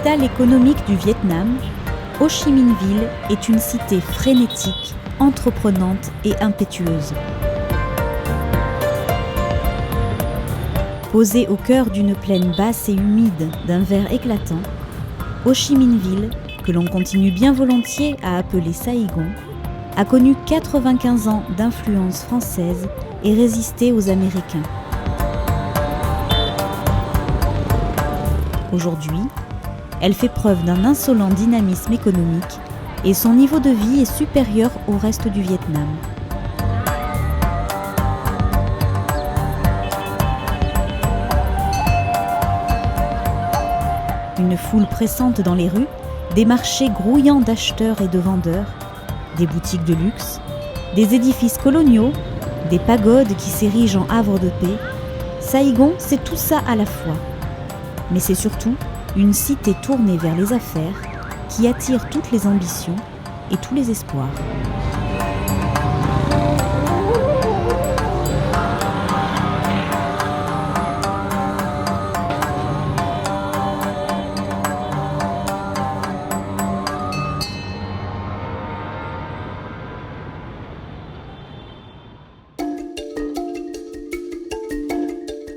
capitale économique du Vietnam, Ho Chi Minh-Ville est une cité frénétique, entreprenante et impétueuse. Posée au cœur d'une plaine basse et humide d'un vert éclatant, Ho Chi Minh-Ville, que l'on continue bien volontiers à appeler Saïgon, a connu 95 ans d'influence française et résisté aux Américains. Aujourd'hui, elle fait preuve d'un insolent dynamisme économique et son niveau de vie est supérieur au reste du Vietnam. Une foule pressante dans les rues, des marchés grouillants d'acheteurs et de vendeurs, des boutiques de luxe, des édifices coloniaux, des pagodes qui s'érigent en havre de paix. Saïgon, c'est tout ça à la fois. Mais c'est surtout une cité tournée vers les affaires qui attire toutes les ambitions et tous les espoirs.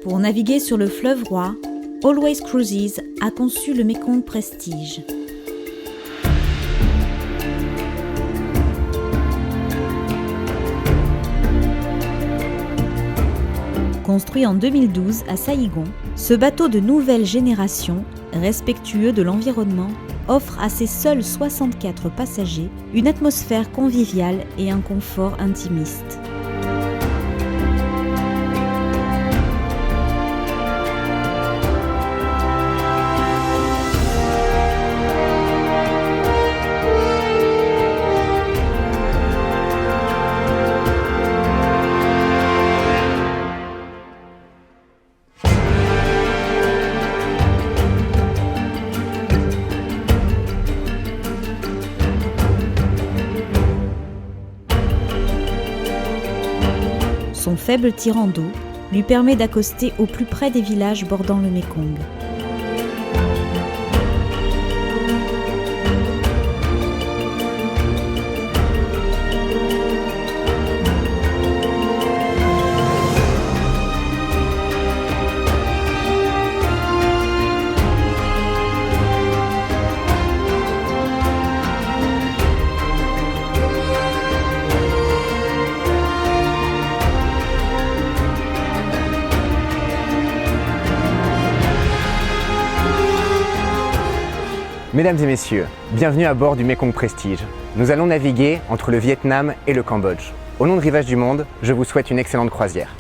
Pour naviguer sur le fleuve roi, Always Cruises a conçu le Mekong Prestige. Construit en 2012 à Saïgon, ce bateau de nouvelle génération, respectueux de l'environnement, offre à ses seuls 64 passagers une atmosphère conviviale et un confort intimiste. Son faible tirant d'eau lui permet d'accoster au plus près des villages bordant le Mekong. Mesdames et messieurs, bienvenue à bord du Mekong Prestige. Nous allons naviguer entre le Vietnam et le Cambodge. Au nom de Rivage du Monde, je vous souhaite une excellente croisière.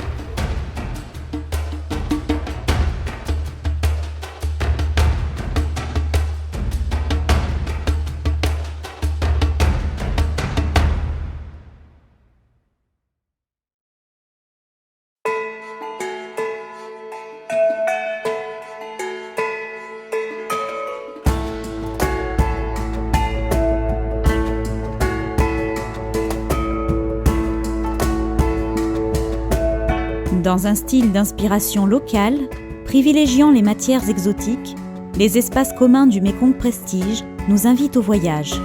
Dans un style d'inspiration locale, privilégiant les matières exotiques, les espaces communs du Mekong Prestige nous invitent au voyage.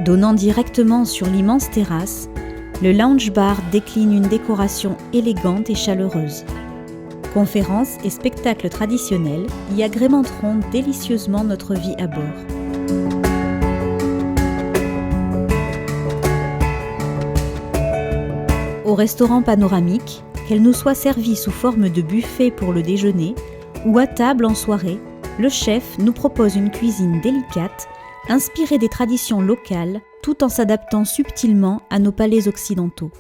Donnant directement sur l'immense terrasse, le lounge bar décline une décoration élégante et chaleureuse. Conférences et spectacles traditionnels y agrémenteront délicieusement notre vie à bord. Au restaurant panoramique, qu'elle nous soit servie sous forme de buffet pour le déjeuner ou à table en soirée, le chef nous propose une cuisine délicate, inspirée des traditions locales, tout en s'adaptant subtilement à nos palais occidentaux.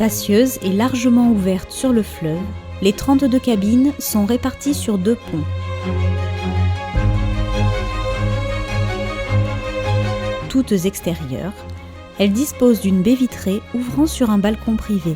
Spacieuse et largement ouverte sur le fleuve, les 32 cabines sont réparties sur 2 ponts. Toutes extérieures, elles disposent d'une baie vitrée ouvrant sur un balcon privé.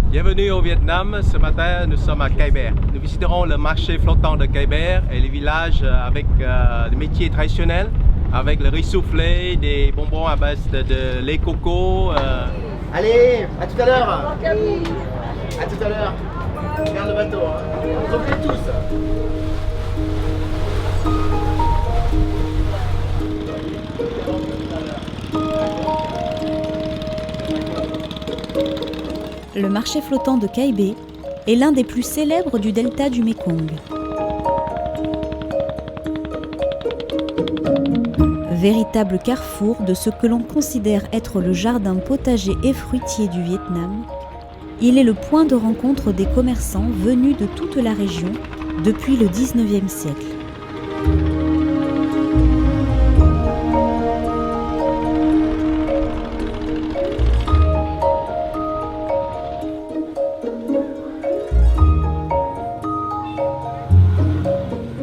Bienvenue au Vietnam. Ce matin, nous sommes à Cai Bè. Nous visiterons le marché flottant de Cai Bè et les villages avec des métiers traditionnels, avec le riz soufflé, des bonbons à base de lait coco. Allez, à tout à l'heure. À tout à l'heure. Regarde le bateau. On s'en fait tous. Le marché flottant de Cai Bè est l'un des plus célèbres du delta du Mékong. Véritable carrefour de ce que l'on considère être le jardin potager et fruitier du Vietnam, il est le point de rencontre des commerçants venus de toute la région depuis le XIXe siècle.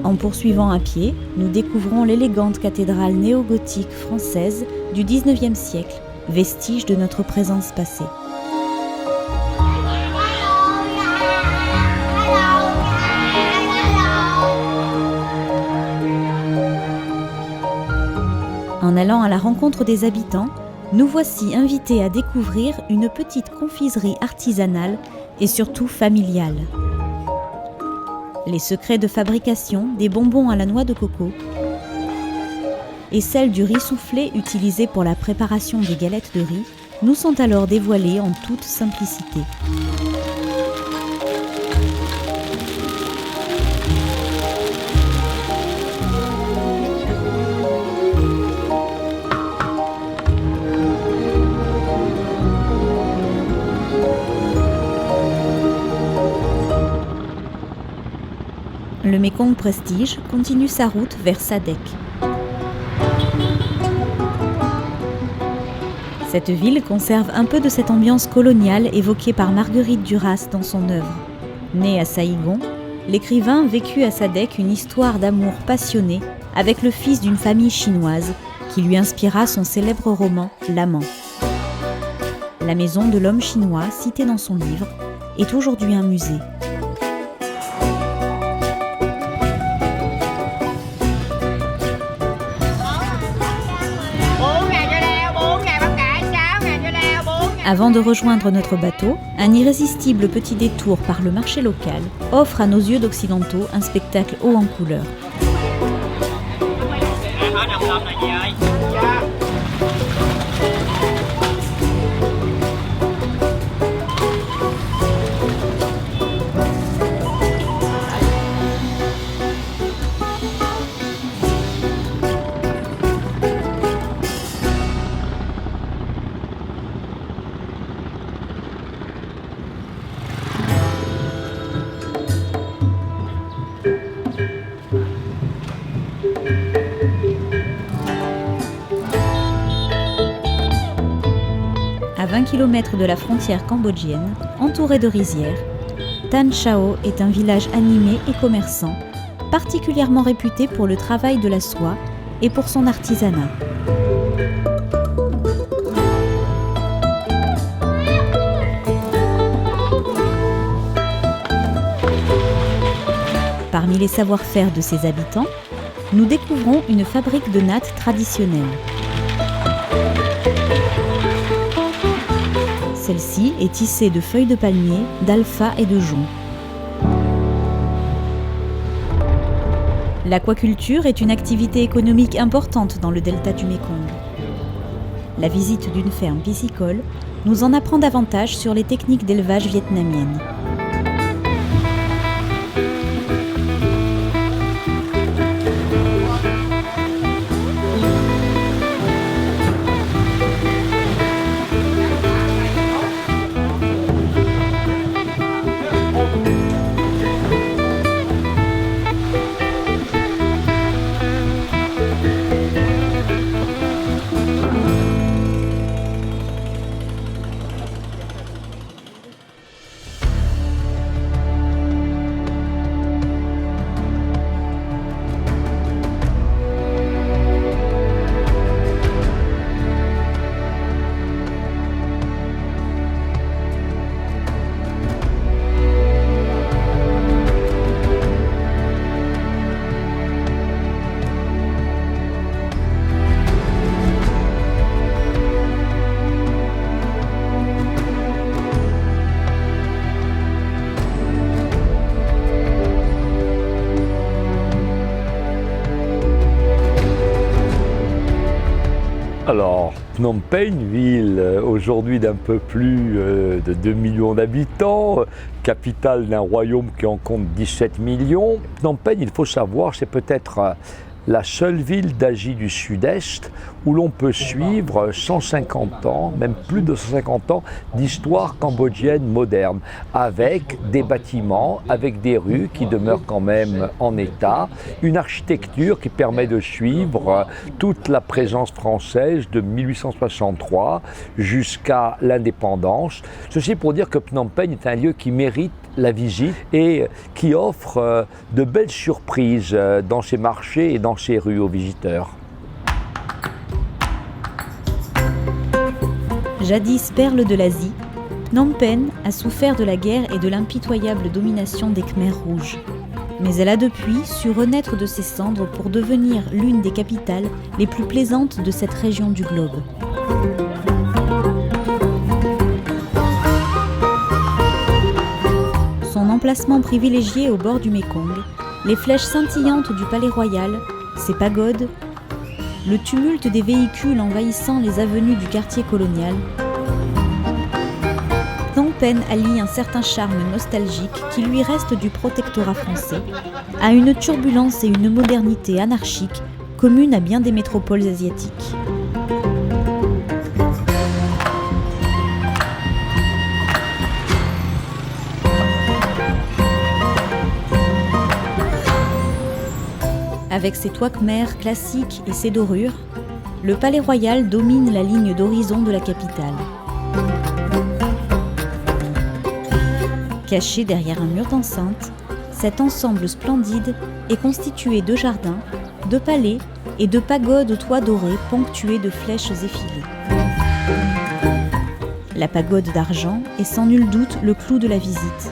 En poursuivant à pied, nous découvrons l'élégante cathédrale néo-gothique française du XIXe siècle, vestige de notre présence passée. En allant à la rencontre des habitants, nous voici invités à découvrir une petite confiserie artisanale et surtout familiale. Les secrets de fabrication des bonbons à la noix de coco et celles du riz soufflé utilisé pour la préparation des galettes de riz nous sont alors dévoilés en toute simplicité. Le Mekong Prestige continue sa route vers Sa Dec. Cette ville conserve un peu de cette ambiance coloniale évoquée par Marguerite Duras dans son œuvre. Né à Saïgon, l'écrivain vécut à Sa Dec une histoire d'amour passionné avec le fils d'une famille chinoise qui lui inspira son célèbre roman L'Amant. La maison de l'homme chinois, citée dans son livre, est aujourd'hui un musée. Avant de rejoindre notre bateau, un irrésistible petit détour par le marché local offre à nos yeux d'occidentaux un spectacle haut en couleurs. À 20 km de la frontière cambodgienne, entouré de rizières, Tan Chao est un village animé et commerçant, particulièrement réputé pour le travail de la soie et pour son artisanat. Parmi les savoir-faire de ses habitants, nous découvrons une fabrique de nattes traditionnelle. Celle-ci est tissée de feuilles de palmier, d'alpha et de jonc. L'aquaculture est une activité économique importante dans le delta du Mékong. La visite d'une ferme piscicole nous en apprend davantage sur les techniques d'élevage vietnamiennes. Alors, Phnom Penh, ville aujourd'hui d'un peu plus de 2 millions d'habitants, capitale d'un royaume qui en compte 17 millions. Phnom Penh, il faut savoir, c'est peut-être la seule ville d'Asie du Sud-Est où l'on peut suivre 150 ans, même plus de 150 ans d'histoire cambodgienne moderne, avec des bâtiments, avec des rues qui demeurent quand même en état, une architecture qui permet de suivre toute la présence française de 1863 jusqu'à l'indépendance. Ceci pour dire que Phnom Penh est un lieu qui mérite la visite et qui offre de belles surprises dans ses marchés et dans ses rues aux visiteurs. Jadis perle de l'Asie, Phnom Penh a souffert de la guerre et de l'impitoyable domination des Khmers rouges. Mais elle a depuis su renaître de ses cendres pour devenir l'une des capitales les plus plaisantes de cette région du globe. Son emplacement privilégié au bord du Mékong, les flèches scintillantes du palais royal, ses pagodes, le tumulte des véhicules envahissant les avenues du quartier colonial, Phnom Penh allie un certain charme nostalgique qui lui reste du protectorat français à une turbulence et une modernité anarchique communes à bien des métropoles asiatiques. Avec ses toits khmers classiques et ses dorures, le palais royal domine la ligne d'horizon de la capitale. Caché derrière un mur d'enceinte, cet ensemble splendide est constitué de jardins, de palais et de pagodes aux toits dorés ponctués de flèches effilées. La pagode d'argent est sans nul doute le clou de la visite.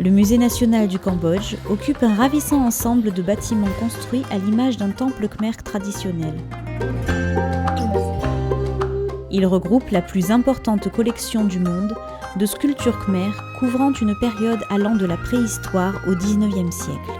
Le Musée national du Cambodge occupe un ravissant ensemble de bâtiments construits à l'image d'un temple khmer traditionnel. Il regroupe la plus importante collection du monde de sculptures khmer couvrant une période allant de la préhistoire au XIXe siècle.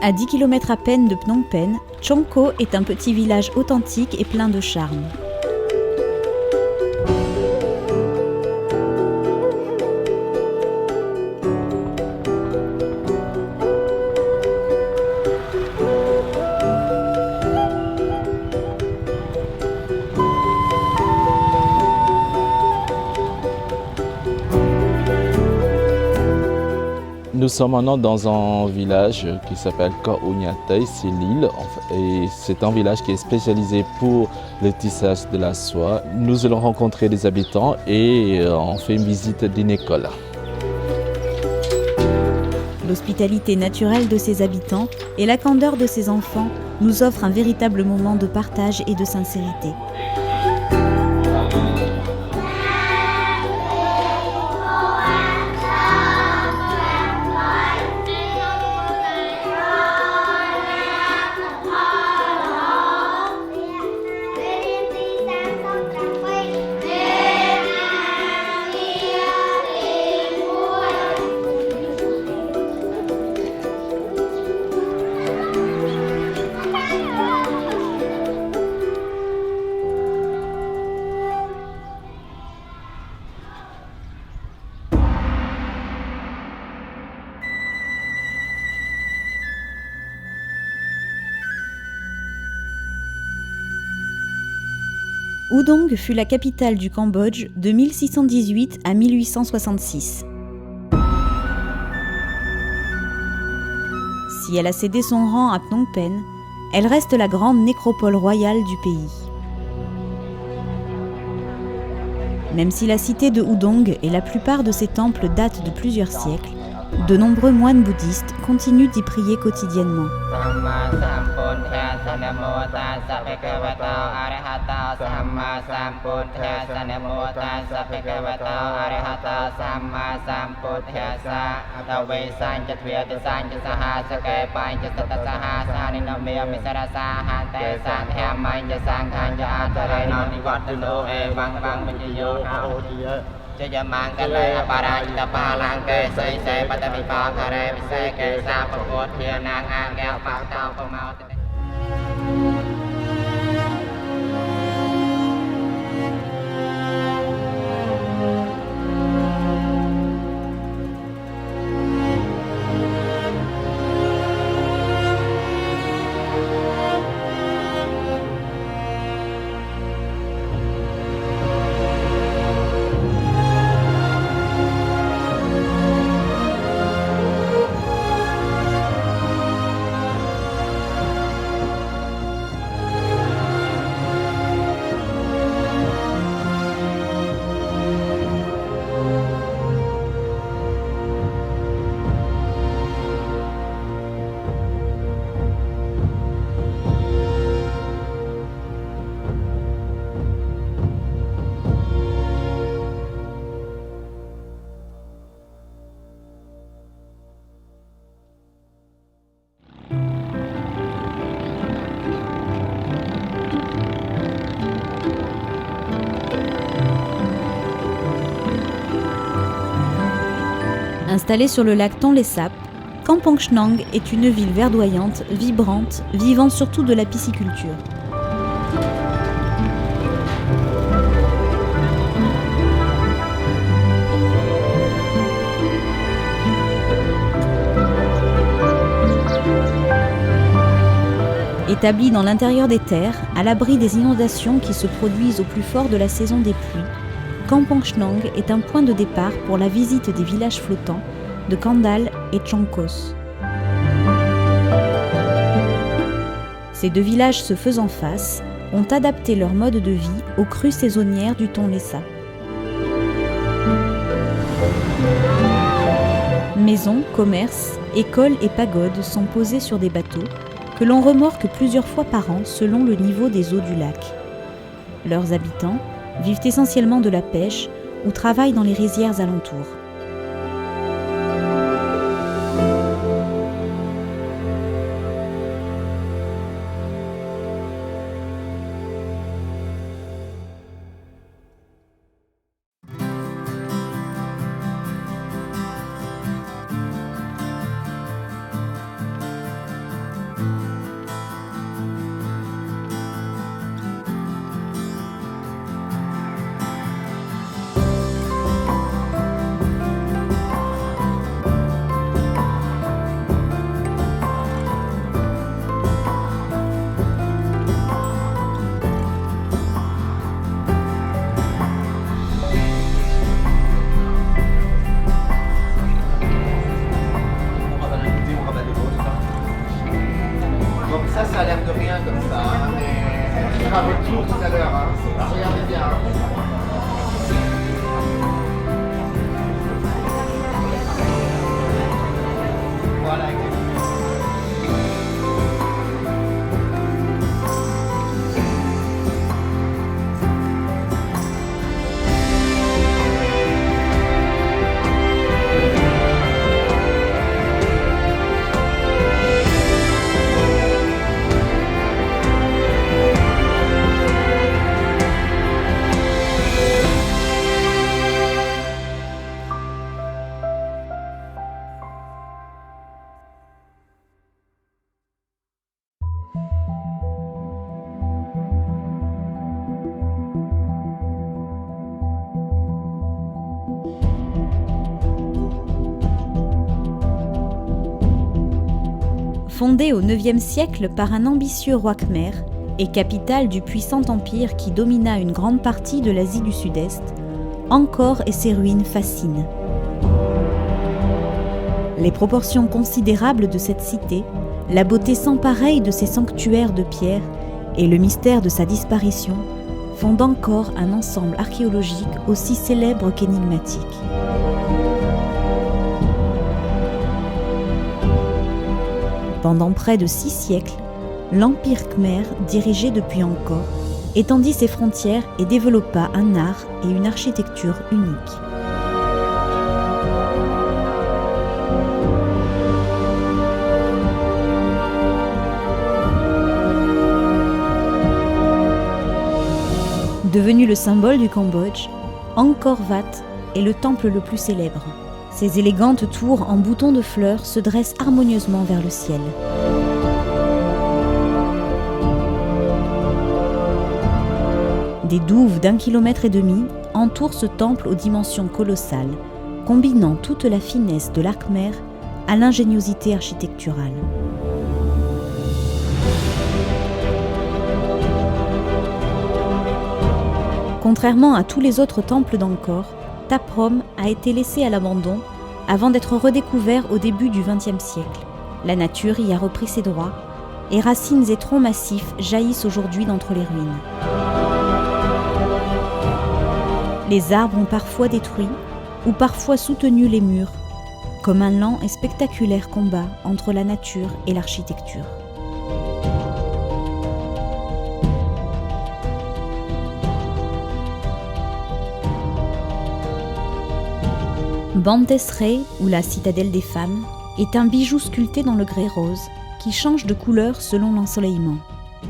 à 10 km à peine de Phnom Penh, Chongko est un petit village authentique et plein de charme. Nous sommes maintenant dans un village qui s'appelle Koh Ouniatei, c'est l'île, et c'est un village qui est spécialisé pour le tissage de la soie. Nous allons rencontrer des habitants et on fait une visite d'une école. L'hospitalité naturelle de ses habitants et la candeur de ses enfants nous offrent un véritable moment de partage et de sincérité. Udong fut la capitale du Cambodge de 1618 à 1866. Si elle a cédé son rang à Phnom Penh, elle reste la grande nécropole royale du pays. Même si la cité de Udong et la plupart de ses temples datent de plusieurs siècles, de nombreux moines bouddhistes continuent d'y prier quotidiennement. Installée sur le lac Tonlé Sap, Kampong Chnang est une ville verdoyante, vibrante, vivant surtout de la pisciculture. Établie dans l'intérieur des terres, à l'abri des inondations qui se produisent au plus fort de la saison des pluies, Kampong Chnang est un point de départ pour la visite des villages flottants de Kandal et Chongkos. Ces deux villages se faisant face, ont adapté leur mode de vie aux crues saisonnières du Tonlé Sap. Maisons, commerces, écoles et pagodes sont posés sur des bateaux que l'on remorque plusieurs fois par an selon le niveau des eaux du lac. Leurs habitants vivent essentiellement de la pêche ou travaillent dans les rizières alentours. Fondée au IXe siècle par un ambitieux roi khmer et capitale du puissant empire qui domina une grande partie de l'Asie du Sud-Est, Angkor et ses ruines fascinent. Les proportions considérables de cette cité, la beauté sans pareille de ses sanctuaires de pierre et le mystère de sa disparition font d'Angkor un ensemble archéologique aussi célèbre qu'énigmatique. Pendant près de 6 siècles, l'Empire khmer, dirigé depuis Angkor, étendit ses frontières et développa un art et une architecture uniques. Devenu le symbole du Cambodge, Angkor Wat est le temple le plus célèbre. Ses élégantes tours en boutons de fleurs se dressent harmonieusement vers le ciel. Des douves d'1,5 km entourent ce temple aux dimensions colossales, combinant toute la finesse de l'art khmer à l'ingéniosité architecturale. Contrairement à tous les autres temples d'Angkor, Taprom a été laissé à l'abandon avant d'être redécouvert au début du XXe siècle. La nature y a repris ses droits et racines et troncs massifs jaillissent aujourd'hui d'entre les ruines. Les arbres ont parfois détruit ou parfois soutenu les murs, comme un lent et spectaculaire combat entre la nature et l'architecture. Bantesrey, ou la citadelle des femmes, est un bijou sculpté dans le grès rose qui change de couleur selon l'ensoleillement.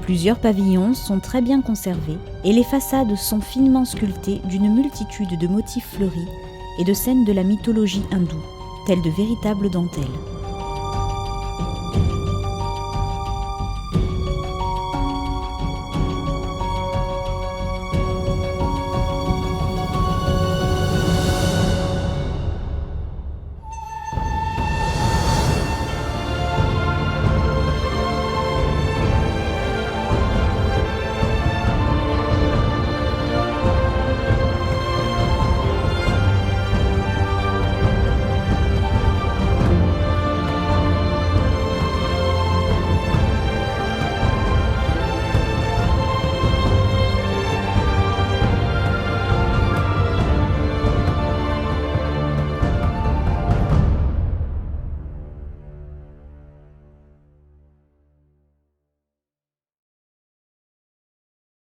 Plusieurs pavillons sont très bien conservés et les façades sont finement sculptées d'une multitude de motifs fleuris et de scènes de la mythologie hindoue, telles de véritables dentelles.